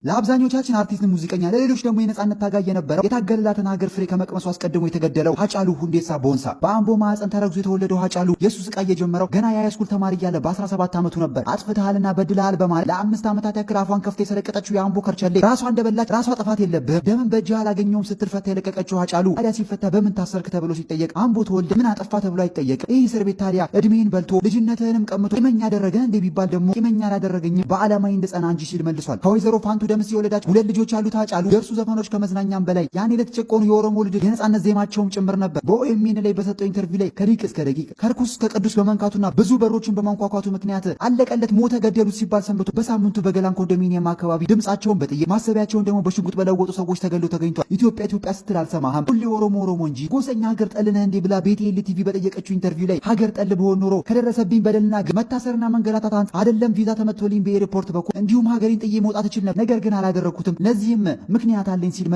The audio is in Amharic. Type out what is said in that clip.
ለአብዛኞቻችን አርቲስት ሙዚቀኛ፣ ለሌሎች ደግሞ የነጻነት ታጋይ የነበረው የታገለላትን ሀገር ፍሬ ከመቅመሱ አስቀድሞ የተገደለው ሃጫሉ ሁንዴሳ ቦንሳ። በአምቦ ማዕፀን ተረግዞ የተወለደው ሃጫሉ የሱ ስቃይ የጀመረው ገና የሃይስኩል ተማሪ እያለ በ17 ዓመቱ ነበር። አጥፍተሃልና በድለሃል በማለት ለ5 ዓመታት ያክል አፏን ከፍታ የሰለቀጠችው የአምቦ ከርቸሌ ራሷ እንደበላች ራሷ ጥፋት የለብህም ደምን በእጅህ አላገኘውም ስትል ፈታ የለቀቀችው ሃጫሉ ታዲያ ሲፈታ በምን ታሰርክ ተብሎ ሲጠየቅ አምቦ ተወልደ ምን አጠፋ ተብሎ አይጠየቅም። ይህ እስር ቤት ታዲያ እድሜን በልቶ ልጅነትህንም ቀምቶ ቂመኛ ያደረገ እንደ ቢባል ደግሞ ቂመኛ አላደረገኝም በዓላማዬ እንድጸና እንጂ ሲል መልሷል። ከወይዘሮ ፋንቱ ደምስ የወለዳቸው ሁለት ልጆች ያሉት ሃጫሉ የእርሱ ዘፈኖች ከመዝናኛም በላይ ያኔ ለተጨቆኑ የኦሮሞ ልጆች የነጻነት ዜማቸውም ጭምር ነበር። በኦኤምኤን ላይ በሰጠው ኢንተርቪው ላይ ከሊቅ እስከ ደቂቅ ከርኩስ እስከ ቅዱስ በመንካቱና ብዙ በሮችን በማንኳኳቱ ምክንያት አለቀለት ሞተ ገደሉት ሲባል ሰንብቶ በሳምንቱ በገላን ኮንዶሚኒየም አካባቢ ድምጻቸውን በጥይት ማሰቢያቸውን ደግሞ በሽጉጥ በለወጡ ሰዎች ተገሎ ተገኝቷል። ኢትዮጵያ ኢትዮጵያ ስትል አልሰማህም ሁሌ ኦሮሞ ኦሮሞ እንጂ ጎሰኛ ሀገር ጠልነህ እንዲህ ብላ ቤቴል ቲቪ በጠየቀችው ኢንተርቪው ላይ ሀገር ጠል በሆን ኖሮ ከደረሰብኝ በደልና መታሰርና መንገላታት አንጻር አይደለም ቪዛ ተመቶልኝ በኤርፖርት በኩል እንዲሁም ሀገሬን ጥዬ መውጣት እችል ነበር፣ ነገር ግን አላደረኩትም። ለዚህም ምክንያት አለኝ ሲል